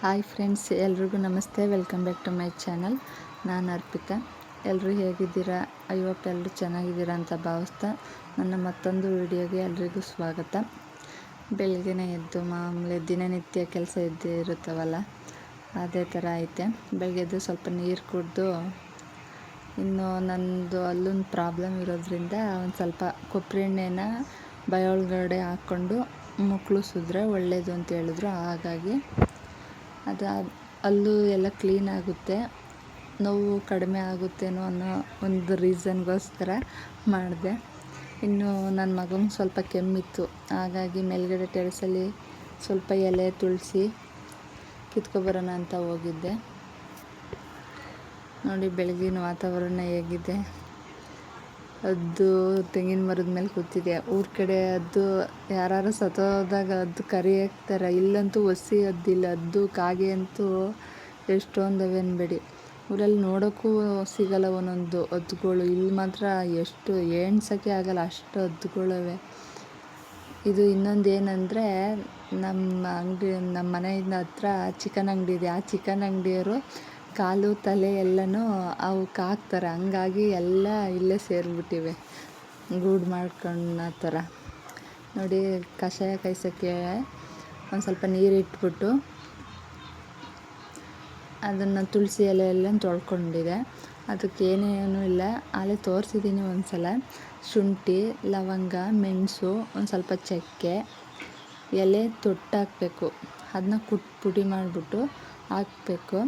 Hi friends, ಎಲ್ರಿಗೂ ನಮಸ್ತೆ. Welcome back to my channel. ನಾನು ಅರ್ಪಿತಾ. ಎಲ್ಲರೂ ಹೇಗಿದ್ದೀರಾ? ಐ ಹೋಪ್ ಎಲ್ಲರೂ ಚೆನ್ನಾಗಿದ್ದೀರಾ ಅಂತ ಭಾವಿಸ್ತಾ ನನ್ನ ಮತ್ತೊಂದು ವಿಡಿಯೋಗೆ ಎಲ್ರಿಗೂ ಸ್ವಾಗತ. ಬೆಳಗ್ಗೆನೇ ಎದ್ದು ಮಾಮೂಲಿ ದಿನನಿತ್ಯ ಕೆಲಸ ಇದ್ದೇ ಇರುತ್ತವಲ್ಲ, ಅದೇ ಥರ ಐತೆ. ಬೆಳಗ್ಗೆ ಎದ್ದು ಸ್ವಲ್ಪ ನೀರು ಕುಡಿದು, ಇನ್ನು ನನ್ನದು ಅಲ್ಲೊಂದು ಪ್ರಾಬ್ಲಮ್ ಇರೋದ್ರಿಂದ ಒಂದು ಸ್ವಲ್ಪ ಕೊಬ್ಬರಿ ಎಣ್ಣೆನ ಬಾಯೊಳಗಡೆ ಹಾಕ್ಕೊಂಡು ಮುಕ್ಕಳಿಸಿದ್ರೆ ಒಳ್ಳೆಯದು ಅಂತ ಹೇಳಿದ್ರು. ಹಾಗಾಗಿ ಅದು ಅಲ್ಲೂ ಎಲ್ಲ ಕ್ಲೀನ್ ಆಗುತ್ತೆ, ನೋವು ಕಡಿಮೆ ಆಗುತ್ತೇನೋ ಅನ್ನೋ ಒಂದು ರೀಸನ್ಗೋಸ್ಕರ ಮಾಡಿದೆ. ಇನ್ನು ನನ್ನ ಮಗಂಗೆ ಸ್ವಲ್ಪ ಕೆಮ್ಮಿತ್ತು, ಹಾಗಾಗಿ ಮೇಲ್ಗಡೆ ಟೆರೆಸಲ್ಲಿ ಸ್ವಲ್ಪ ಎಲೆ ತುಳಸಿ ಕಿತ್ಕೊಬರೋಣ ಅಂತ ಹೋಗಿದ್ದೆ. ನೋಡಿ ಬೆಳಗಿನ ವಾತಾವರಣ ಹೇಗಿದೆ. ಅದು ತೆಂಗಿನ ಮರದ ಮೇಲೆ ಕೂತಿದೆ. ಊರ ಕಡೆ ಅದು ಯಾರು ಸತ್ತೋದಾಗ ಅದು ಕರಿ ಹಾಕ್ತಾರೆ, ಇಲ್ಲಂತೂ ಒಸಿ ಹದ್ದಿಲ್ಲ. ಅದು ಕಾಗೆ ಅಂತೂ ಎಷ್ಟೊಂದವೆ ಅನ್ಬೇಡಿ. ಊರಲ್ಲಿ ನೋಡೋಕ್ಕೂ ಸಿಗಲ್ಲ ಒಂದೊಂದು ಹದ್ದುಗಳು. ಇಲ್ಲಿ ಮಾತ್ರ ಎಷ್ಟು ಎಣ್ಸೋಕ್ಕೆ ಆಗಲ್ಲ, ಅಷ್ಟು ಹದ್ದುಗಳವೆ. ಇದು ಇನ್ನೊಂದು ಏನಂದರೆ, ನಮ್ಮ ಮನೆಯಿಂದ ಹತ್ರ ಚಿಕನ್ ಅಂಗಡಿ ಇದೆ. ಆ ಚಿಕನ್ ಅಂಗಡಿಯವರು ಕಾಲು ತಲೆ ಎಲ್ಲನೂ ಅವಕ್ಕೆ ಹಾಕ್ತಾರೆ. ಹಂಗಾಗಿ ಎಲ್ಲ ಇಲ್ಲೇ ಸೇರಿಬಿಟ್ಟಿವೆ, ಗೂಡು ಮಾಡ್ಕೊಂಡ ಥರ. ನೋಡಿ, ಕಷಾಯ ಕಾಯ್ಸೋಕ್ಕೆ ಒಂದು ಸ್ವಲ್ಪ ನೀರು ಇಟ್ಬಿಟ್ಟು ಅದನ್ನು ತುಳಸಿ ಎಲೆ ಎಲ್ಲ ತೊಳ್ಕೊಂಡಿದೆ. ಅದಕ್ಕೆ ಏನೇನೂ ಇಲ್ಲ, ಅಲ್ಲೇ ತೋರಿಸಿದ್ದೀನಿ ಒಂದು ಸಲ. ಶುಂಠಿ, ಲವಂಗ, ಮೆಣಸು, ಒಂದು ಸ್ವಲ್ಪ ಚಕ್ಕೆ, ಎಲೆ ತೊಟ್ಟಾಕಬೇಕು. ಅದನ್ನ ಪುಡಿ ಮಾಡಿಬಿಟ್ಟು ಹಾಕಬೇಕು.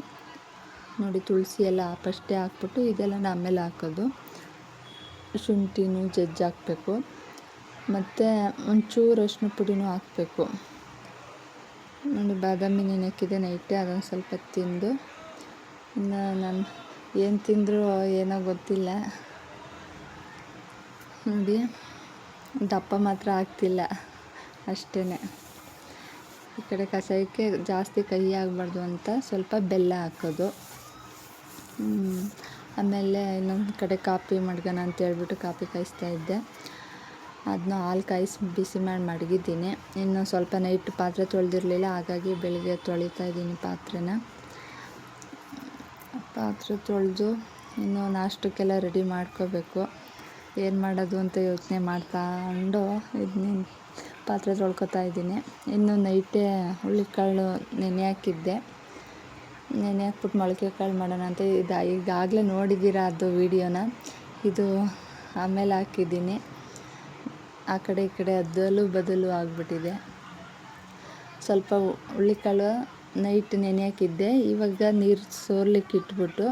ನೋಡಿ, ತುಳಸಿ ಎಲ್ಲ ಫಸ್ಟೇ ಹಾಕ್ಬಿಟ್ಟು ಇದೆಲ್ಲ ಆಮೇಲೆ ಹಾಕೋದು. ಶುಂಠಿನೂ ಜಜ್ಜಿ ಹಾಕಬೇಕು, ಮತ್ತು ಒಂಚೂರು ಅರಿಶಿನ ಪುಡಿನೂ ಹಾಕಬೇಕು. ನೋಡಿ, ಬಾದಾಮಿ ನೆನೆಕ್ಕಿದೆ ನೈಟೇ, ಅದೊಂದು ಸ್ವಲ್ಪ ತಿಂದು. ಇನ್ನು ನಾನು ಏನು ತಿಂದರೂ ಏನೋ ಗೊತ್ತಿಲ್ಲ. ನೋಡಿ, ದಪ್ಪ ಮಾತ್ರ ಆಗ್ತಿಲ್ಲ ಅಷ್ಟೇ. ಈ ಕಡೆ ಕಷಾಯಕ್ಕೆ ಜಾಸ್ತಿ ಕಹಿ ಆಗಬಾರ್ದು ಅಂತ ಸ್ವಲ್ಪ ಬೆಲ್ಲ ಹಾಕೋದು. ಆಮೇಲೆ ಇನ್ನೊಂದು ಕಡೆ ಕಾಫಿ ಮಡ್ಗೋಣ ಅಂತ ಹೇಳ್ಬಿಟ್ಟು ಕಾಫಿ ಕಾಯಿಸ್ತಾ ಇದ್ದೆ. ಅದನ್ನ ಹಾಲು ಕಾಯಿಸಿ ಬಿಸಿ ಮಾಡಿ ಮಡಗಿದ್ದೀನಿ. ಇನ್ನು ಸ್ವಲ್ಪ ನೈಟ್ ಪಾತ್ರೆ ತೊಳೆದಿರಲಿಲ್ಲ, ಹಾಗಾಗಿ ಬೆಳಿಗ್ಗೆ ತೊಳಿತಾ ಇದ್ದೀನಿ ಪಾತ್ರೆ ತೊಳೆದು ಇನ್ನು ನಾಷ್ಟಕ್ಕೆಲ್ಲ ರೆಡಿ ಮಾಡ್ಕೋಬೇಕು. ಏನು ಮಾಡೋದು ಅಂತ ಯೋಚನೆ ಮಾಡ್ಕೊಂಡು ಇದನ್ನ ಪಾತ್ರೆ ತೊಳ್ಕೊತಾ ಇದ್ದೀನಿ. ಇನ್ನು ನೈಟೇ ಹುಳ್ಳಿಕಾಳು ನೆನೆ ಹಾಕಿದ್ದೆ. ನೆನೆ ಹಾಕ್ಬಿಟ್ಟು ಮೊಳಕೆ ಕಾಳು ಮಾಡೋಣ ಅಂತ ಈಗಾಗಲೇ ನೋಡಿದ್ದೀರಾ ಅದು ವೀಡಿಯೋನ. ಇದು ಆಮೇಲೆ ಹಾಕಿದ್ದೀನಿ. ಆ ಕಡೆ ಈ ಕಡೆ ಅದಲು ಬದಲು ಆಗಿಬಿಟ್ಟಿದೆ. ಸ್ವಲ್ಪ ಹುಳ್ಳಿಕಾಳು ನೈಟ್ ನೆನೆ ಹಾಕಿದ್ದೆ. ಇವಾಗ ನೀರು ಸೋರ್ಲಿಕ್ಕೆ ಇಟ್ಬಿಟ್ಟು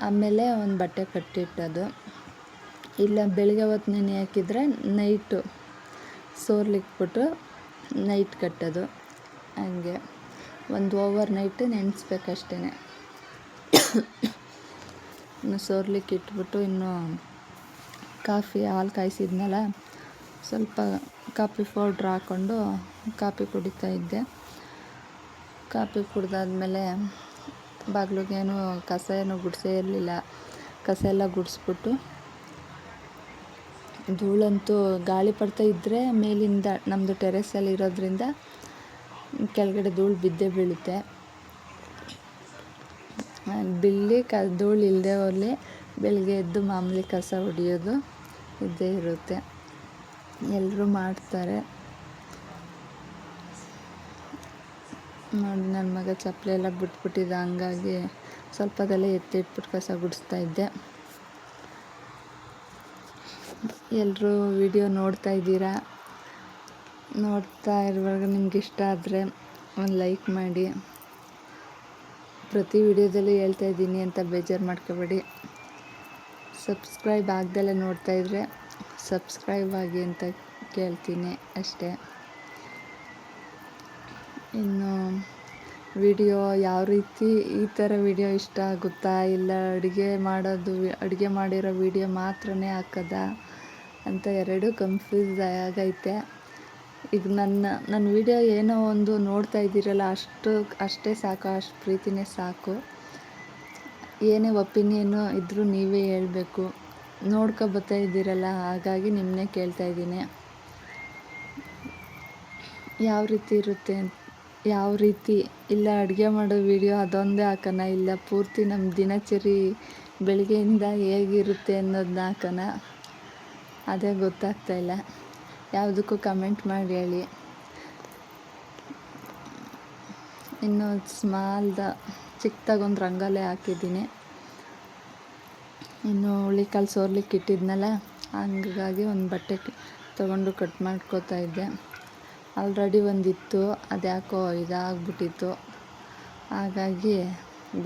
ಆಮೇಲೆ ಒಂದು ಬಟ್ಟೆ ಕಟ್ಟಿಟ್ಟದು. ಇಲ್ಲ ಬೆಳಗ್ಗೆ ಹೊತ್ತು ನೆನೆ ಹಾಕಿದರೆ ನೈಟು ಸೋರ್ಲಿಕ್ಬಿಟ್ಟು ನೈಟ್ ಕಟ್ಟೋದು. ಹಂಗೆ ಒಂದು ಓವರ್ ನೈಟ್ ನೆನೆಸ್ಬೇಕಷ್ಟೇ. ಇನ್ನು ಸೋರ್ಲಿಕ್ಕೆ ಇಟ್ಬಿಟ್ಟು ಇನ್ನು ಹಾಲು ಕಾಯಿಸಿದ್ನಲ್ಲ, ಸ್ವಲ್ಪ ಕಾಫಿ ಪೌಡ್ರ್ ಹಾಕ್ಕೊಂಡು ಕಾಫಿ ಕುಡಿತಾ ಇದ್ದೆ. ಕಾಫಿ ಕುಡ್ದಾದ್ಮೇಲೆ ಬಾಗಿಲಿಗೇನು ಕಸ ಏನೂ ಗುಡಿಸೇ ಇರಲಿಲ್ಲ. ಕಸ ಎಲ್ಲ ಗುಡಿಸ್ಬಿಟ್ಟು, ಧೂಳಂತೂ ಗಾಳಿ ಪಡ್ತಾ ಇದ್ದರೆ ಮೇಲಿಂದ ನಮ್ಮದು ಟೆರೆಸಲ್ಲಿ ಇರೋದ್ರಿಂದ ಕೆಳಗಡೆ ಧೂಳು ಬಿದ್ದೇ ಬೀಳುತ್ತೆ. ಧೂಳು ಇಲ್ಲದೆ ಹೋಗಲಿ, ಬೆಳಗ್ಗೆ ಎದ್ದು ಮಾಮೂಲಿ ಕಸ ಹೊಡಿಯೋದು ಇದ್ದೇ ಇರುತ್ತೆ. ಎಲ್ಲರೂ ಮಾಡ್ತಾರೆ. ನೋಡಿ, ನನ್ನ ಮಗ ಚಪ್ಪಲಿ ಎಲ್ಲ ಬಿಟ್ಬಿಟ್ಟಿದ್ದ, ಹಂಗಾಗಿ ಸ್ವಲ್ಪದಲ್ಲೇ ಎತ್ತಿಟ್ಬಿಟ್ಟು ಕಸ ಗುಡಿಸ್ತಾ ಇದ್ದೆ. ಎಲ್ಲರೂ ವಿಡಿಯೋ ನೋಡ್ತಾ ಇದ್ದೀರಾ. ನೋಡ್ತಾ ಇರುವಾಗ ನಿಮ್ಗೆ ಇಷ್ಟ ಆದರೆ ಒಂದು ಲೈಕ್ ಮಾಡಿ. ಪ್ರತಿ ವಿಡಿಯೋದಲ್ಲೂ ಹೇಳ್ತಾ ಇದ್ದೀನಿ ಅಂತ ಬೇಜಾರು ಮಾಡ್ಕೋಬೇಡಿ. ಸಬ್ಸ್ಕ್ರೈಬ್ ಆಗ್ದಲೇ ನೋಡ್ತಾ ಇದ್ದರೆ ಸಬ್ಸ್ಕ್ರೈಬ್ ಆಗಿ ಅಂತ ಕೇಳ್ತೀನಿ ಅಷ್ಟೇ. ಇನ್ನು ವಿಡಿಯೋ ಯಾವ ರೀತಿ, ಈ ಥರ ವಿಡಿಯೋ ಇಷ್ಟ ಆಗುತ್ತಾ, ಇಲ್ಲ ಅಡುಗೆ ಮಾಡಿರೋ ವಿಡಿಯೋ ಮಾತ್ರನೇ ಹಾಕೋದಾ ಅಂತ ಎರಡೂ ಕನ್ಫ್ಯೂಸ್ ಆಗೈತೆ. ಈಗ ನನ್ನ ವಿಡಿಯೋ ಏನೋ ಒಂದು ನೋಡ್ತಾ ಇದ್ದೀರಲ್ಲ, ಅಷ್ಟೇ ಸಾಕು, ಅಷ್ಟು ಪ್ರೀತಿನೇ ಸಾಕು. ಏನೇ ಒಪಿನಿಯನ್ನು ಇದ್ದರೂ ನೀವೇ ಹೇಳಬೇಕು. ಬರ್ತಾ ಇದ್ದೀರಲ್ಲ, ಹಾಗಾಗಿ ನಿಮ್ಮನ್ನೇ ಕೇಳ್ತಾ ಇದ್ದೀನಿ ಯಾವ ರೀತಿ ಇರುತ್ತೆ ಯಾವ ರೀತಿ ಇಲ್ಲ ಅಡುಗೆ ಮಾಡೋ ವಿಡಿಯೋ ಅದೊಂದೇ ಹಾಕೋಣ, ಇಲ್ಲ ಪೂರ್ತಿ ನಮ್ಮ ದಿನಚರಿ ಬೆಳಗ್ಗೆಯಿಂದ ಹೇಗಿರುತ್ತೆ ಅನ್ನೋದನ್ನ ಹಾಕೋಣ, ಅದೇ ಗೊತ್ತಾಗ್ತಾಯಿಲ್ಲ. ಯಾವುದಕ್ಕೂ ಕಮೆಂಟ್ ಮಾಡಿ ಹೇಳಿ. ಇನ್ನು ಚಿಕ್ಕದಾಗೊಂದು ರಂಗೋಲಿ ಹಾಕಿದ್ದೀನಿ. ಇನ್ನು ಹುಳಿಕಾಳು ಸೋರ್ಲಿಕ್ಕೆ ಇಟ್ಟಿದ್ನಲ್ಲ, ಹಂಗಾಗಿ ಒಂದು ಬಟ್ಟೆ ತೊಗೊಂಡು ಕಟ್ ಮಾಡ್ಕೋತಾ ಇದ್ದೆ. ಆಲ್ರೆಡಿ ಒಂದಿತ್ತು, ಅದ್ಯಾಕೋ ಇದಾಗ್ಬಿಟ್ಟಿತ್ತು. ಹಾಗಾಗಿ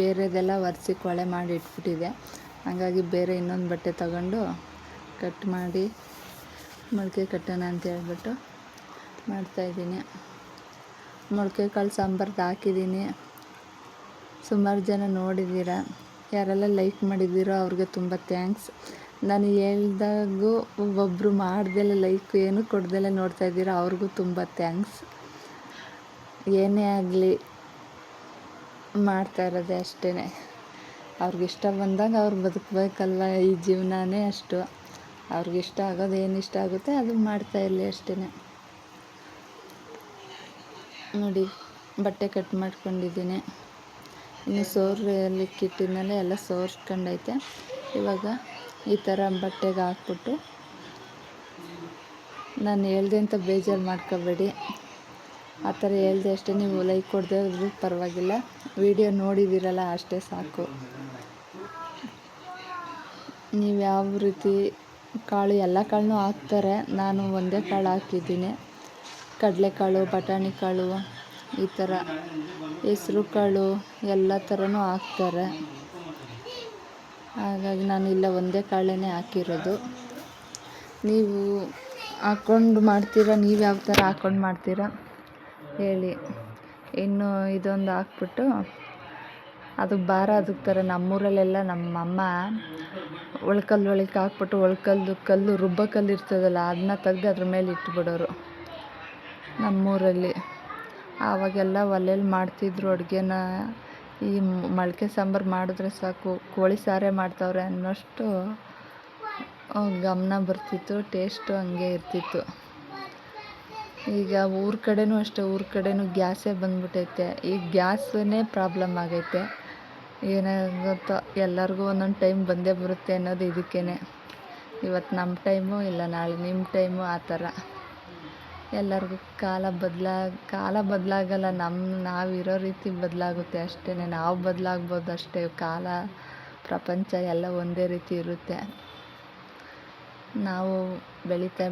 ಬೇರೆದೆಲ್ಲ ಒರೆಸಿ ಕೊಳೆ ಮಾಡಿ ಇಟ್ಬಿಟ್ಟಿದೆ. ಹಾಗಾಗಿ ಬೇರೆ ಇನ್ನೊಂದು ಬಟ್ಟೆ ತಗೊಂಡು ಕಟ್ ಮಾಡಿ ಮೊಳಕೆ ಕಟ್ಟೋಣ ಅಂತ ಹೇಳ್ಬಿಟ್ಟು ಮಾಡ್ತಾಯಿದ್ದೀನಿ. ಮೊಳಕೆ ಕಾಳು ಸಾಂಬಾರ್ದು ಹಾಕಿದ್ದೀನಿ. ಸುಮಾರು ಜನ ನೋಡಿದ್ದೀರ, ಯಾರೆಲ್ಲ ಲೈಕ್ ಮಾಡಿದ್ದೀರೋ ಅವ್ರಿಗೆ ತುಂಬ ಥ್ಯಾಂಕ್ಸ್. ನಾನು ಹೇಳ್ದಾಗೂ ಒಬ್ಬೊಬ್ಬರು ಮಾಡ್ದೆಲ್ಲ ಲೈಕ್ ಏನು ಕೊಡ್ದೆಲ್ಲ ನೋಡ್ತಾಯಿದ್ದೀರ, ಅವ್ರಿಗೂ ತುಂಬ ಥ್ಯಾಂಕ್ಸ್. ಏನೇ ಆಗಲಿ ಮಾಡ್ತಾ ಇರೋದೇ ಅಷ್ಟೇ. ಅವ್ರಿಗಿಷ್ಟ ಬಂದಾಗ ಅವ್ರು ಬದುಕಬೇಕಲ್ವ, ಈ ಜೀವನನೇ ಅಷ್ಟು. ಅವ್ರಿಗಿಷ್ಟ ಆಗೋದು ಏನು ಇಷ್ಟ ಆಗುತ್ತೆ ಅದು ಮಾಡ್ತಾ ಇರಲಿ ಅಷ್ಟೇ. ನೋಡಿ ಬಟ್ಟೆ ಕಟ್ ಮಾಡ್ಕೊಂಡಿದ್ದೀನಿ. ಇನ್ನು ಸೋರ್ಲಿಕ್ಕೆ ಇಟ್ಟಿದ್ಮೇಲೆ ಎಲ್ಲ ಸೋರ್ಸ್ಕೊಂಡೈತೆ. ಇವಾಗ ಈ ಥರ ಬಟ್ಟೆಗೆ ಹಾಕ್ಬಿಟ್ಟು, ನಾನು ಹೇಳ್ದೆ ಅಂತ ಬೇಜಾರು ಮಾಡ್ಕೋಬೇಡಿ. ಆ ಥರ ಹೇಳ್ದೆ ಅಷ್ಟೇ, ನೀವು ಲೈಕ್ ಕೊಡದೆ ಹೋದ್ರೂ ಪರವಾಗಿಲ್ಲ. ವಿಡಿಯೋ ನೋಡಿದ್ದೀರಲ್ಲ ಅಷ್ಟೇ ಸಾಕು. ನೀವು ಯಾವ ರೀತಿ ಕಾಳು, ಎಲ್ಲ ಕಾಳನ್ನೂ ಹಾಕ್ತಾರೆ, ನಾನು ಒಂದೇ ಕಾಳು ಹಾಕಿದ್ದೀನಿ. ಕಡಲೆಕಾಳು, ಬಟಾಣಿ ಕಾಳು, ಈ ಥರ ಹೆಸ್ರು ಕಾಳು ಎಲ್ಲ ಥರನೂ ಹಾಕ್ತಾರೆ. ಹಾಗಾಗಿ ನಾನು ಇಲ್ಲ ಒಂದೇ ಕಾಳನ್ನೇ ಹಾಕಿರೋದು. ನೀವು ಹಾಕ್ಕೊಂಡು ಮಾಡ್ತೀರಾ, ನೀವು ಯಾವ ಥರ ಹಾಕ್ಕೊಂಡು ಮಾಡ್ತೀರಾ ಹೇಳಿ. ಇನ್ನು ಇದೊಂದು ಹಾಕ್ಬಿಟ್ಟು ಅದು ಭಾರ ಅದಕ್ತಾರೆ. ನಮ್ಮೂರಲ್ಲೆಲ್ಲ ನಮ್ಮಮ್ಮ ಒಳ್ಕಲ್ಲು ಒಳಕ್ಕೆ ಹಾಕ್ಬಿಟ್ಟು ಕಲ್ಲು ರುಬ್ಬೋ ಕಲ್ಲು ಇರ್ತದಲ್ಲ, ಅದನ್ನ ತೆಗ್ದು ಅದ್ರ ಮೇಲೆ ಇಟ್ಬಿಡೋರು ನಮ್ಮೂರಲ್ಲಿ. ಆವಾಗೆಲ್ಲ ಒಲೆಯಲ್ಲಿ ಮಾಡ್ತಿದ್ರು ಅಡುಗೆನ. ಈ ಮೊಳಕೆ ಸಾಂಬಾರು ಮಾಡಿದ್ರೆ ಸಾಕು, ಕೋಳಿ ಸಾರೇ ಮಾಡ್ತಾವ್ರೆ ಅನ್ನೋಷ್ಟು ಗಮನ ಬರ್ತಿತ್ತು. ಟೇಸ್ಟು ಹಂಗೆ ಇರ್ತಿತ್ತು. ಈಗ ಊರ ಕಡೆನೂ ಅಷ್ಟೇ, ಊರ ಕಡೆನೂ ಗ್ಯಾಸೇ ಬಂದ್ಬಿಟ್ಟೈತೆ. ಈಗ ಗ್ಯಾಸೇ ಪ್ರಾಬ್ಲಮ್ ಆಗೈತೆ. ಏನಾಗುತ್ತೋ ಎಲ್ಲರಿಗೂ ಒಂದೊಂದು ಟೈಮ್ ಬಂದೇ ಬರುತ್ತೆ ಅನ್ನೋದು ಇದಕ್ಕೇ. ಇವತ್ತು ನಮ್ಮ ಟೈಮು, ಇಲ್ಲ ನಾಳೆ ನಿಮ್ಮ ಟೈಮು, ಆ ಥರ ಎಲ್ಲರಿಗೂ ಕಾಲ ಬದಲಾಗಲ್ಲ. ನಾವಿರೋ ರೀತಿ ಬದಲಾಗುತ್ತೆ ಅಷ್ಟೇ. ನಾವು ಬದಲಾಗ್ಬೋದು ಅಷ್ಟೇ. ಕಾಲ ಪ್ರಪಂಚ ಎಲ್ಲ ಒಂದೇ ರೀತಿ ಇರುತ್ತೆ. ನಾವು ಬೆಳೀತಾ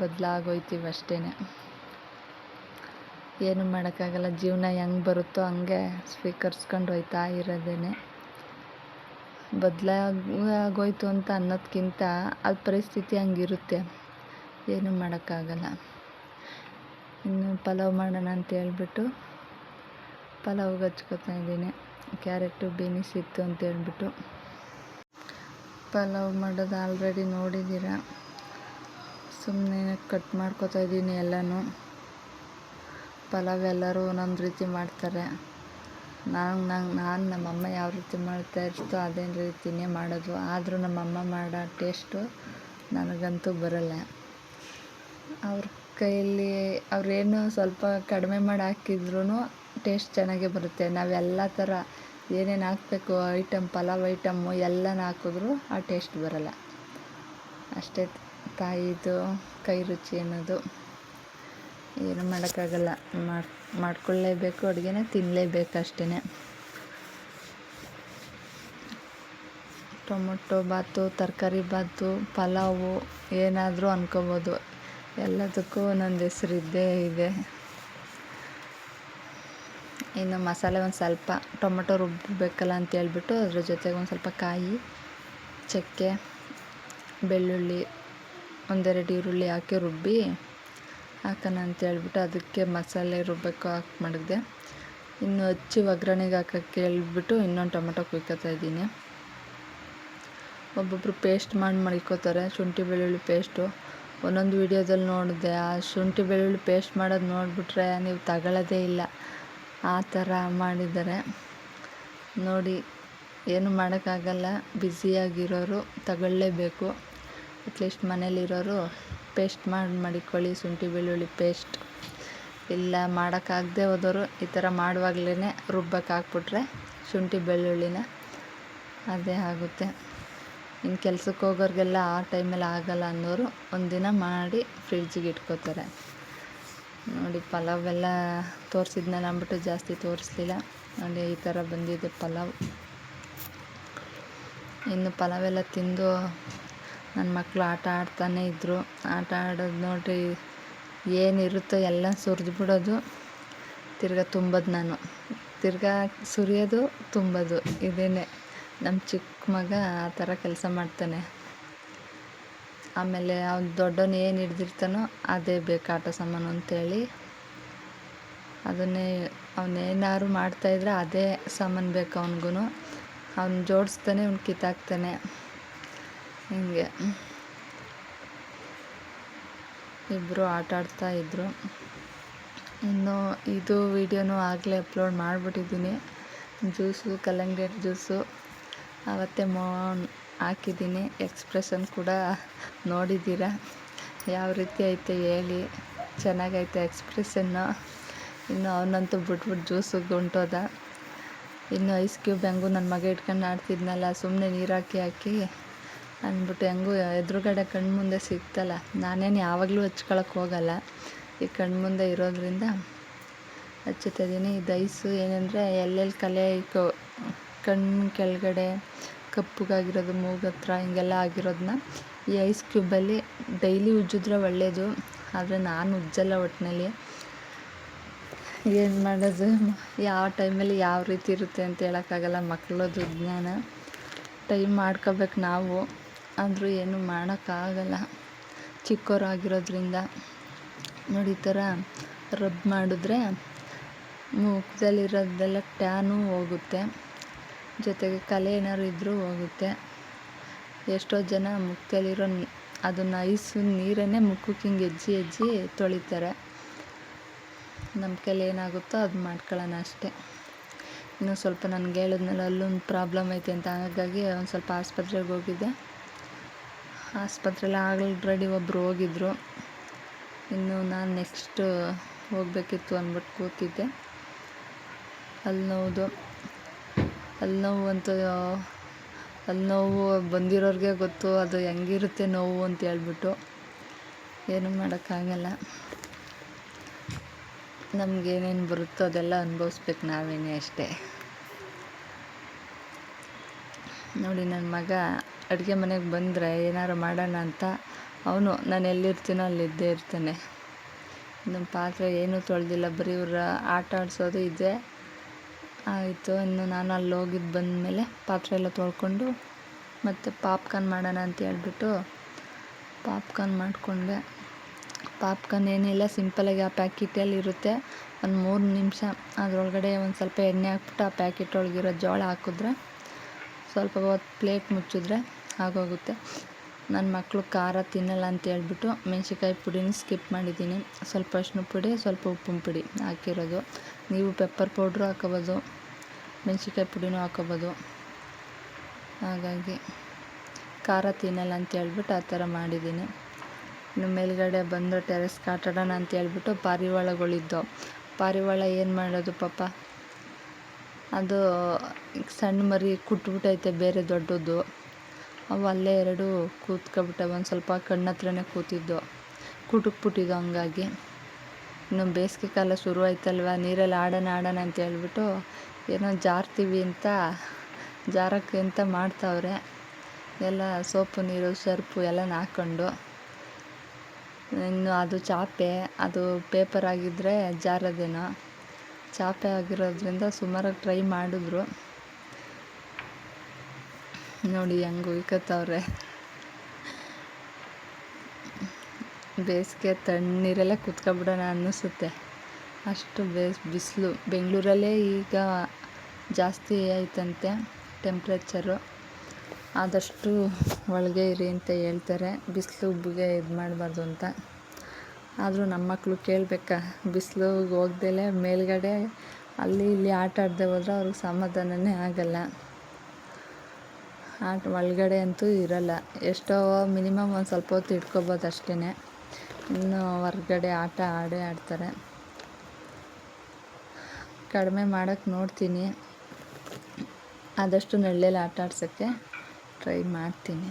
ಬದಲಾಗೋಯ್ತೀವಿ ಅಷ್ಟೇ. ಏನು ಮಾಡೋಕ್ಕಾಗಲ್ಲ. ಜೀವನ ಹೆಂಗೆ ಬರುತ್ತೋ ಹಂಗೆ ಸ್ವೀಕರಿಸ್ಕೊಂಡು ಹೋಯ್ತಾ ಇರೋದೇ. ಬದಲಾಗೋಯ್ತು ಅಂತ ಅನ್ನೋದಕ್ಕಿಂತ ಅದು ಪರಿಸ್ಥಿತಿ ಹಂಗಿರುತ್ತೆ, ಏನು ಮಾಡೋಕ್ಕಾಗಲ್ಲ. ಇನ್ನು ಪಲಾವ್ ಮಾಡೋಣ ಅಂತ ಹೇಳ್ಬಿಟ್ಟು ಪಲಾವ್ಗೆ ಹಚ್ಕೊತಾ ಇದ್ದೀನಿ. ಕ್ಯಾರೆಟು ಬೀನ್ಸ್ ಇತ್ತು ಅಂತೇಳ್ಬಿಟ್ಟು. ಪಲಾವ್ ಮಾಡೋದು ಆಲ್ರೆಡಿ ನೋಡಿದ್ದೀರ. ಸುಮ್ಮನೆ ಕಟ್ ಮಾಡ್ಕೊತಾ ಇದ್ದೀನಿ ಎಲ್ಲನೂ. ಪಲಾವ್ ಎಲ್ಲರೂ ಒಂದೊಂದು ರೀತಿ ಮಾಡ್ತಾರೆ. ನಾನು ನಮ್ಮಮ್ಮ ಯಾವ ರೀತಿ ಮಾಡ್ತಾ ಇರ್ತೋ ಅದೇ ರೀತಿಯೇ ಮಾಡೋದು. ಆದರೂ ನಮ್ಮಮ್ಮ ಮಾಡೋ ಟೇಸ್ಟು ನನಗಂತೂ ಬರಲ್ಲ. ಅವ್ರ ಕೈಯಲ್ಲಿ ಅವರೇನು ಸ್ವಲ್ಪ ಕಡಿಮೆ ಮಾಡಿ ಹಾಕಿದ್ರೂ ಟೇಸ್ಟ್ ಚೆನ್ನಾಗೇ ಬರುತ್ತೆ. ನಾವೆಲ್ಲ ಥರ ಏನೇನು ಹಾಕಬೇಕು ಪಲಾವ್ ಐಟಮ್ಮು ಎಲ್ಲನೂ ಹಾಕಿದ್ರೂ ಆ ಟೇಸ್ಟ್ ಬರಲ್ಲ. ಅಷ್ಟೇ ತಾಯಿದು ಕೈ ರುಚಿ ಅನ್ನೋದು. ಏನು ಮಾಡೋಕ್ಕಾಗಲ್ಲ. ಮಾಡ್ಕೊಳ್ಳೇಬೇಕು, ಅಡುಗೆನ ತಿನ್ನಲೇಬೇಕು ಅಷ್ಟೇ. ಟೊಮೊಟೊ ಬಾತು, ತರಕಾರಿ ಬಾತು, ಪಲಾವು ಏನಾದರೂ ಅಂದ್ಕೋಬೋದು. ಎಲ್ಲದಕ್ಕೂ ಒಂದೊಂದು ಹೆಸ್ರು ಇದ್ದೇ ಇದೆ. ಇನ್ನು ಮಸಾಲೆ ಒಂದು ಸ್ವಲ್ಪ ಟೊಮೊಟೊ ರುಬ್ಬಬೇಕಲ್ಲ ಅಂತೇಳ್ಬಿಟ್ಟು ಅದ್ರ ಜೊತೆಗೆ ಒಂದು ಸ್ವಲ್ಪ ಕಾಯಿ, ಚಕ್ಕೆ, ಬೆಳ್ಳುಳ್ಳಿ, ಒಂದೆರಡು ಈರುಳ್ಳಿ ಹಾಕಿ ರುಬ್ಬಿ ಹಾಕೋಣ ಅಂತೇಳ್ಬಿಟ್ಟು ಅದಕ್ಕೆ ಮಸಾಲೆ ರುಬ್ಬಕ್ಕೆ ಹಾಕಿ ಮಡಗಿದೆ. ಇನ್ನು ಹಚ್ಚಿ ಒಗ್ಗರಣೆಗೆ ಹಾಕೋಕ್ಕೆ ಹೇಳ್ಬಿಟ್ಟು ಇನ್ನೊಂದು ಟೊಮೊಟೊ ಕುಯ್ಕೋತಾ ಇದ್ದೀನಿ. ಒಬ್ಬೊಬ್ಬರು ಪೇಸ್ಟ್ ಮಾಡಿ ಮಡ್ಕೋತಾರೆ, ಶುಂಠಿ ಬೆಳ್ಳುಳ್ಳಿ ಪೇಸ್ಟು. ಒಂದೊಂದು ವೀಡಿಯೋದಲ್ಲಿ ನೋಡಿದೆ, ಆ ಶುಂಠಿ ಬೆಳ್ಳುಳ್ಳಿ ಪೇಸ್ಟ್ ಮಾಡೋದು ನೋಡಿಬಿಟ್ರೆ ನೀವು ತಗೊಳ್ಳೋದೇ ಇಲ್ಲ, ಆ ಥರ ಮಾಡಿದ್ದಾರೆ ನೋಡಿ. ಏನು ಮಾಡೋಕ್ಕಾಗಲ್ಲ. ಬ್ಯುಸಿಯಾಗಿರೋರು ತಗೊಳ್ಳೇಬೇಕು. ಅಟ್ಲೀಸ್ಟ್ ಮನೇಲಿರೋರು ಪೇಸ್ಟ್ ಮಾಡಿ ಮಡಿಕೊಳ್ಳಿ, ಶುಂಠಿ ಬೆಳ್ಳುಳ್ಳಿ ಪೇಸ್ಟ್. ಇಲ್ಲ ಮಾಡೋಕ್ಕಾಗದೆ ಹೋದವರು ಈ ಥರ ಮಾಡುವಾಗಲೇ ರುಬ್ಬಕ್ಕೆ ಹಾಕ್ಬಿಟ್ರೆ ಶುಂಠಿ ಬೆಳ್ಳುಳ್ಳಿನ ಅದೇ ಆಗುತ್ತೆ. ಇನ್ನು ಕೆಲ್ಸಕ್ಕೆ ಹೋಗೋರಿಗೆಲ್ಲ ಆ ಟೈಮಲ್ಲಿ ಆಗಲ್ಲ ಅನ್ನೋರು ಒಂದಿನ ಮಾಡಿ ಫ್ರಿಡ್ಜಿಗೆ ಇಟ್ಕೋತಾರೆ. ನೋಡಿ ಪಲಾವೆಲ್ಲ ತೋರಿಸಿದ್ನಲ್ಲ ಅಂದ್ಬಿಟ್ಟು ಜಾಸ್ತಿ ತೋರಿಸ್ಲಿಲ್ಲ. ನೋಡಿ ಈ ಥರ ಬಂದಿದೆ ಪಲಾವ್. ಇನ್ನು ಪಲಾವೆಲ್ಲ ತಿಂದು ನನ್ನ ಮಕ್ಕಳು ಆಟ ಆಡ್ತಾನೆ ಇದ್ದರು. ಆಟ ಆಡೋದು ನೋಡ್ರಿ, ಏನಿರುತ್ತೋ ಎಲ್ಲ ಸುರಿದು ಬಿಡೋದು, ತಿರ್ಗಾ ತುಂಬೋದು ನಾನು, ತಿರ್ಗಾ ಸುರಿಯೋದು ತುಂಬೋದು. ಇದೇನೆ ನಮ್ಮ ಚಿಕ್ಕ ಮಗ ಆ ಥರ ಕೆಲಸ ಮಾಡ್ತಾನೆ. ಆಮೇಲೆ ಅವ್ನು ದೊಡ್ಡವನು ಏನು ಹಿಡ್ದಿರ್ತಾನೋ ಅದೇ ಬೇಕು ಆಟ ಸಾಮಾನು ಅಂತೇಳಿ ಅದನ್ನೇ ಅವನೇನಾದ್ರು ಮಾಡ್ತಾಯಿದ್ರೆ ಅದೇ ಸಾಮಾನು ಬೇಕು ಅವನಿಗೂ. ಅವ್ನು ಜೋಡಿಸ್ತಾನೆ, ಅವ್ನು ಕಿತ್ತಾಕ್ತಾನೆ. ಹಿಂಗೆ ಇಬ್ಬರು ಆಟ ಆಡ್ತಾ ಇದ್ದರು. ಇನ್ನು ಇದು ವಿಡಿಯೋನೂ ಆಗಲೇ ಅಪ್ಲೋಡ್ ಮಾಡಿಬಿಟ್ಟಿದ್ದೀನಿ. ಜ್ಯೂಸು, ಕಲ್ಲಂಗಡಿ ಜ್ಯೂಸು ಆವತ್ತೇ ಹಾಕಿದ್ದೀನಿ. ಎಕ್ಸ್ಪ್ರೆಷನ್ ಕೂಡ ನೋಡಿದ್ದೀರ, ಯಾವ ರೀತಿ ಐತೆ ಹೇಳಿ. ಚೆನ್ನಾಗೈತೆ ಎಕ್ಸ್ಪ್ರೆಷನ್ನು. ಇನ್ನು ಅವನಂತೂ ಬಿಟ್ಬಿಟ್ಟು ಜ್ಯೂಸಿಗೆ ಹೊಂಟೋದ. ಇನ್ನು ಐಸ್ ಕ್ಯೂಬ್ ಹೆಂಗೂ ನನ್ನ ಮಗ ಇಟ್ಕೊಂಡು ಆಡ್ತಿದ್ನಲ್ಲ, ಸುಮ್ಮನೆ ನೀರು ಹಾಕಿ ಅಂದ್ಬಿಟ್ಟು ಹೆಂಗೂ ಎದುರುಗಡೆ ಕಣ್ಮುಂದೆ ಸಿಗ್ತಲ್ಲ. ನಾನೇನು ಯಾವಾಗಲೂ ಹಚ್ಕೊಳಕ್ಕೆ ಹೋಗಲ್ಲ, ಈ ಕಣ್ಮುಂದೆ ಇರೋದ್ರಿಂದ ಹಚ್ಚುತ್ತಿದ್ದೀನಿ. ಇದು ಐಸು ಏನಂದರೆ ಎಲ್ಲೆಲ್ಲಿ ಕಲೆ ಕಣ್ಣು ಕೆಳಗಡೆ ಕಪ್ಪಗಾಗಿರೋದು, ಮೂಗತ್ರ ಹಿಂಗೆಲ್ಲ ಆಗಿರೋದನ್ನ ಈ ಐಸ್ ಕ್ಯೂಬಲ್ಲಿ ಡೈಲಿ ಉಜ್ಜಿದ್ರೆ ಒಳ್ಳೆಯದು. ಆದರೆ ನಾನು ಉಜ್ಜಲ್ಲ ಒಟ್ಟಿನಲ್ಲಿ. ಏನು ಮಾಡೋದು, ಯಾವ ಟೈಮಲ್ಲಿ ಯಾವ ರೀತಿ ಇರುತ್ತೆ ಅಂತ ಹೇಳೋಕ್ಕಾಗಲ್ಲ. ಮಕ್ಕಳದು ಜ್ಞಾನ, ಟೈಮ್ ಮಾಡ್ಕೋಬೇಕು ನಾವು. ಆದರೂ ಏನು ಮಾಡೋಕ್ಕಾಗಲ್ಲ ಚಿಕ್ಕವರಾಗಿರೋದ್ರಿಂದ. ನೋಡಿ ಈ ಥರ ರಬ್ ಮಾಡಿದ್ರೆ ಮುಖದಲ್ಲಿರೋದೆಲ್ಲ ಟ್ಯಾನು ಹೋಗುತ್ತೆ, ಜೊತೆಗೆ ಕಲೆ ಏನಾದ್ರು ಇದ್ದರೂ ಹೋಗುತ್ತೆ. ಎಷ್ಟೋ ಜನ ಮುಖದಲ್ಲಿರೋ ಅದನ್ನು ಐಸು ನೀರನ್ನೇ ಮುಖಕ್ಕೆ ಹಿಂಗೆ ಹೆಜ್ಜೆ ತೊಳಿತಾರೆ. ನಮ್ಮ ಕೈಲಿ ಏನಾಗುತ್ತೋ ಅದು ಮಾಡ್ಕೊಳ್ಳೋಣ ಅಷ್ಟೇ. ಇನ್ನೂ ಸ್ವಲ್ಪ ನನಗೆ ಹೇಳಿದ್ನಲ್ಲ ಅಲ್ಲೊಂದು ಪ್ರಾಬ್ಲಮ್ ಐತೆ ಅಂತ, ಹಾಗಾಗಿ ಒಂದು ಸ್ವಲ್ಪ ಆಸ್ಪತ್ರೆಗೆ ಹೋಗಿದ್ದೆ. ಆಸ್ಪತ್ರೆಯಲ್ಲಿ ಆಲ್ರೆಡಿ ಒಬ್ಬರು ಹೋಗಿದ್ದರು. ಇನ್ನು ನಾನು ನೆಕ್ಸ್ಟ್ ಹೋಗಬೇಕಿತ್ತು ಅಂದ್ಬಿಟ್ಟು ಕೂತಿದ್ದೆ. ಅಲ್ಲಿ ನೋವು ಅಂತೂ ಅಲ್ಲಿ ನೋವು ಬಂದಿರೋರಿಗೆ ಗೊತ್ತು ಅದು ಹೆಂಗಿರುತ್ತೆ ನೋವು ಅಂತ ಹೇಳ್ಬಿಟ್ಟು. ಏನೂ ಮಾಡೋಕ್ಕಾಗಲ್ಲ, ನಮಗೇನೇನು ಬರುತ್ತೋ ಅದೆಲ್ಲ ಅನುಭವಿಸ್ಬೇಕು ನಾವೇನೇ ಅಷ್ಟೇ. ನೋಡಿ ನನ್ನ ಮಗ ಅಡುಗೆ ಮನೆಗೆ ಬಂದರೆ ಏನಾರು ಮಾಡೋಣ ಅಂತ ಅವನು ನಾನು ಎಲ್ಲಿರ್ತೀನೋ ಅಲ್ಲಿದ್ದೇ ಇರ್ತಾನೆ. ನಮ್ಮ ಪಾತ್ರೆ ಏನೂ ತೊಳೆದಿಲ್ಲ, ಬರೀ ಇವ್ರ ಆಟ ಆಡಿಸೋದು ಇದೆ ಆಯಿತು. ಇನ್ನು ನಾನು ಅಲ್ಲಿ ಹೋಗಿದ್ದು ಬಂದಮೇಲೆ ಪಾತ್ರೆ ಎಲ್ಲ ತೊಳ್ಕೊಂಡು ಮತ್ತು ಪಾಪ್ಕಾರ್ನ್ ಮಾಡೋಣ ಅಂತ ಹೇಳ್ಬಿಟ್ಟು ಪಾಪ್ಕಾರ್ನ್ ಮಾಡಿಕೊಂಡೆ. ಪಾಪ್ಕಾರ್ನ್ ಏನಿಲ್ಲ, ಸಿಂಪಲಾಗಿ ಆ ಪ್ಯಾಕೆಟಲ್ಲಿ ಇರುತ್ತೆ. ಒಂದು 3 ನಿಮಿಷ ಅದರೊಳಗಡೆ ಒಂದು ಸ್ವಲ್ಪ ಎಣ್ಣೆ ಹಾಕ್ಬಿಟ್ಟು ಆ ಪ್ಯಾಕೆಟ್ ಒಳಗಿರೋ ಜೋಳ ಹಾಕಿದ್ರೆ ಸ್ವಲ್ಪ ಹೊತ್ತು ಪ್ಲೇಟ್ ಮುಚ್ಚಿದ್ರೆ ಆಗೋಗುತ್ತೆ. ನನ್ನ ಮಕ್ಕಳು ಖಾರ ತಿನ್ನಲ್ಲ ಅಂತ ಹೇಳ್ಬಿಟ್ಟು ಮೆಣಸಿನ್ಕಾಯಿ ಪುಡಿನ ಸ್ಕಿಪ್ ಮಾಡಿದ್ದೀನಿ. ಸ್ವಲ್ಪ ಅರಿಶಿನ ಪುಡಿ, ಸ್ವಲ್ಪ ಉಪ್ಪಿನ ಪುಡಿ ಹಾಕಿರೋದು. ನೀವು ಪೆಪ್ಪರ್ ಪೌಡ್ರು ಹಾಕೋಬೋದು, ಮೆಣಸಿನ್ಕಾಯಿ ಪುಡಿನೂ ಹಾಕೋಬೋದು. ಹಾಗಾಗಿ ಖಾರ ತಿನ್ನಲ್ಲ ಅಂತ ಹೇಳ್ಬಿಟ್ಟು ಆ ಥರ ಮಾಡಿದ್ದೀನಿ. ಇನ್ನು ಮೇಲ್ಗಡೆ ಬಂದು ಟೆರೆಸ್ಗೆ ಆಟಾಡೋಣ ಅಂತ ಹೇಳ್ಬಿಟ್ಟು ಪಾರಿವಾಳಗಳಿದ್ದವು. ಪಾರಿವಾಳ ಏನು ಮಾಡೋದು ಪಾಪ, ಅದು ಸಣ್ಣ ಮರಿ ಕುಟ್ಬಿಟ್ಟೈತೆ ಬೇರೆ ದೊಡ್ಡದು. ಅವು ಅಲ್ಲೇ 2 ಕೂತ್ಕೊಬಿಟ್ಟವೆ. ಒಂದು ಸ್ವಲ್ಪ ಕಣ್ಣತ್ರನೇ ಕೂತಿದ್ದು, ಕುಟುಕ್ಬಿಟ್ಟಿದ್ದು. ಹಂಗಾಗಿ ಇನ್ನು ಬೇಸಿಗೆ ಕಾಲ ಶುರು ಆಯ್ತಲ್ವ, ನೀರಲ್ಲಿ ಆಡೋಣ ಅಂತ ಹೇಳ್ಬಿಟ್ಟು ಏನೋ ಜಾರ್ತೀವಿ ಅಂತ ಜಾರಕ್ಕೆ ಅಂತ ಮಾಡ್ತಾವ್ರೆ. ಎಲ್ಲ ಸೋಪು ನೀರು ಸರ್ಪು ಎಲ್ಲನ ಹಾಕ್ಕೊಂಡು. ಇನ್ನು ಅದು ಚಾಪೆ, ಅದು ಪೇಪರ್ ಆಗಿದ್ದರೆ ಜಾರೋದೇನೋ, ಚಾಪೆ ಆಗಿರೋದ್ರಿಂದ ಸುಮಾರಾಗಿ ಟ್ರೈ ಮಾಡಿದ್ರು. ನೋಡಿ ಹೆಂಗೆ ಉಯ್ಕತ್ತವ್ರೆ. ಬೇಸಿಗೆ ತಣ್ಣೀರೆಲ್ಲ ಕುತ್ಕೊಬಿಡೋಣ ಅನ್ನಿಸುತ್ತೆ, ಅಷ್ಟು ಬಿಸಿಲು. ಬೆಂಗಳೂರಲ್ಲೇ ಈಗ ಜಾಸ್ತಿ ಆಯ್ತಂತೆ ಟೆಂಪ್ರೇಚರು. ಆದಷ್ಟು ಒಳಗೆ ಇರಿ ಅಂತ ಹೇಳ್ತಾರೆ, ಬಿಸಿಲು ಉಬ್ಬಿಗೆ ಇದು ಮಾಡಬಾರ್ದು ಅಂತ. ಆದರೂ ನಮ್ಮ ಮಕ್ಕಳು ಕೇಳಬೇಕಾ, ಬಿಸಿಲಿಗೆ ಹೋಗ್ದಲೇ ಮೇಲ್ಗಡೆ ಅಲ್ಲಿ ಇಲ್ಲಿ ಆಟ ಆಡದೆ ಹೋದ್ರೆ ಅವ್ರಿಗೆ ಸಮಾಧಾನನೇ ಆಗಲ್ಲ. ಒಳಗಡೆ ಅಂತೂ ಇರಲ್ಲ. ಎಷ್ಟೋ ಮಿನಿಮಮ್ ಒಂದು ಸ್ವಲ್ಪ ಹೊತ್ತು ಇಟ್ಕೊಬೋದು ಅಷ್ಟೇ. ಇನ್ನು ಹೊರ್ಗಡೆ ಆಟ ಆಡ್ತಾರೆ. ಕಡಿಮೆ ಮಾಡೋಕ್ಕೆ ನೋಡ್ತೀನಿ. ಆದಷ್ಟು ನೆರಳಲ್ಲಿ ಆಟ ಆಡ್ಸೋಕ್ಕೆ ಟ್ರೈ ಮಾಡ್ತೀನಿ.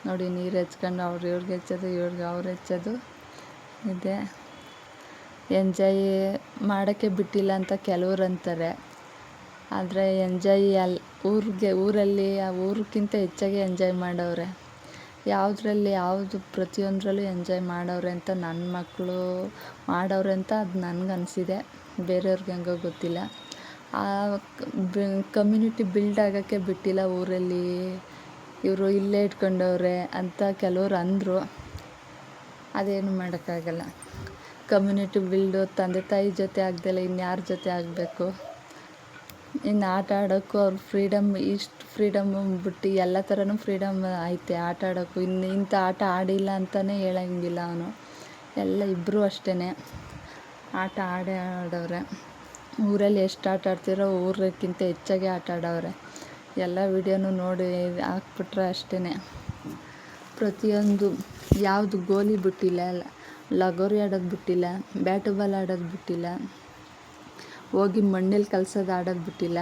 ನೋಡಿ ನೀರು ಹೆಚ್ಕೊಂಡು ಇವ್ರಿಗೆ ಹೆಚ್ಚೋದು, ಇವ್ರಿಗೆ ಅವ್ರು ಹೆಚ್ಚೋದು ಇದೆ. ಎಂಜಾಯ್ ಮಾಡೋಕ್ಕೆ ಬಿಟ್ಟಿಲ್ಲ ಅಂತ ಕೆಲವ್ರು ಅಂತಾರೆ. ಆದರೆ ಎಂಜಾಯ್ ಊರಲ್ಲಿ ಊರಿಗಿಂತ ಹೆಚ್ಚಾಗಿ ಎಂಜಾಯ್ ಮಾಡವ್ರೆ. ಯಾವುದು ಪ್ರತಿಯೊಂದರಲ್ಲೂ ಎಂಜಾಯ್ ಮಾಡವ್ರೆ ಅಂತ ನನ್ನ ಮಕ್ಕಳು ಮಾಡವ್ರೆ ಅಂತ ಅದು ನನಗನ್ಸಿದೆ. ಬೇರೆಯವ್ರಿಗೆ ಹೆಂಗೋ ಗೊತ್ತಿಲ್ಲ. ಆ ಕಮ್ಯುನಿಟಿ ಬಿಲ್ಡ್ ಆಗೋಕ್ಕೆ ಬಿಟ್ಟಿಲ್ಲ ಊರಲ್ಲಿ, ಇವರು ಇಲ್ಲೇ ಇಟ್ಕೊಂಡವ್ರೆ ಅಂತ ಕೆಲವ್ರು ಅಂದರು. ಅದೇನು ಮಾಡೋಕ್ಕಾಗಲ್ಲ. ಕಮ್ಯುನಿಟಿ ಬಿಲ್ಡು ತಂದೆ ತಾಯಿ ಜೊತೆ ಆಗ್ದೆಲ್ಲ ಇನ್ಯಾರ ಜೊತೆ ಆಗಬೇಕು? ಇನ್ನು ಆಟ ಆಡೋಕ್ಕೂ ಅವ್ರ ಇಷ್ಟು ಫ್ರೀಡಮ್ಮು ಬಿಟ್ಟು ಎಲ್ಲ ಥರನೂ ಫ್ರೀಡಮ್ ಐತೆ ಆಟ ಆಡೋಕ್ಕೂ. ಇಂಥ ಆಟ ಆಡಿಲ್ಲ ಅಂತಲೇ ಹೇಳೋಂಗಿಲ್ಲ ಅವನು. ಎಲ್ಲ ಇಬ್ಬರೂ ಅಷ್ಟೇ ಆಟ ಆಡವ್ರೆ. ಊರಲ್ಲಿ ಎಷ್ಟು ಆಟ ಆಡ್ತಿರೋ ಊರಕ್ಕಿಂತ ಹೆಚ್ಚಾಗಿ ಆಟ ಆಡವ್ರೆ. ಎಲ್ಲ ವೀಡಿಯೋನೂ ನೋಡಿ ಹಾಕ್ಬಿಟ್ರೆ ಅಷ್ಟೇ. ಪ್ರತಿಯೊಂದು ಯಾವುದು ಗೋಲಿ ಬಿಟ್ಟಿಲ್ಲ, ಲಗೋರಿ ಆಡೋದು ಬಿಟ್ಟಿಲ್ಲ, ಬ್ಯಾಟು ಬಾಲ್ ಆಡೋದು ಬಿಟ್ಟಿಲ್ಲ, ಹೋಗಿ ಮಣ್ಣಲ್ಲಿ ಕಲ್ಸೋದು ಆಡೋದು ಬಿಟ್ಟಿಲ್ಲ.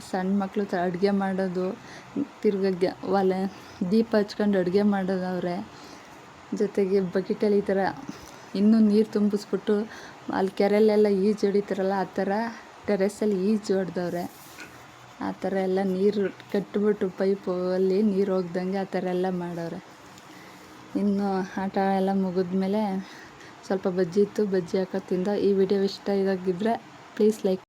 ಸಣ್ಣ ಮಕ್ಕಳು ಅಡುಗೆ ಮಾಡೋದು, ತಿರ್ಗಿ ದೀಪ ಹಚ್ಕೊಂಡು ಅಡುಗೆ ಮಾಡೋದವ್ರೆ. ಜೊತೆಗೆ ಬಕೆಟಲ್ಲಿ ಈ ಥರ ಇನ್ನೂ ನೀರು ತುಂಬಿಸ್ಬಿಟ್ಟು ಅಲ್ಲಿ ಕೆರೆಯಲ್ಲೆಲ್ಲ ಈಜು ಹೊಡಿತಾರಲ್ಲ ಆ ಥರ ಟೆರೆಸಲ್ಲಿ ಈಜು ಹೊಡೆದವ್ರೆ. ಆ ಥರ ಎಲ್ಲ ನೀರು ಕಟ್ಟಿಬಿಟ್ಟು ಪೈಪಲ್ಲಿ ನೀರು ಹೋಗ್ದಂಗೆ ಆ ಥರ ಎಲ್ಲ ಮಾಡವ್ರೆ. ಇನ್ನು ಆಟ ಎಲ್ಲ ಮುಗಿದ್ಮೇಲೆ ಸ್ವಲ್ಪ ಬಜ್ಜಿ ಇತ್ತು, ಬಜ್ಜಿ ಹಾಕೋ ತಿಂದ. ಈ ವಿಡಿಯೋ ಇಷ್ಟ ಆಗಿದ್ರೆ ಪ್ಲೀಸ್ ಲೈಕ್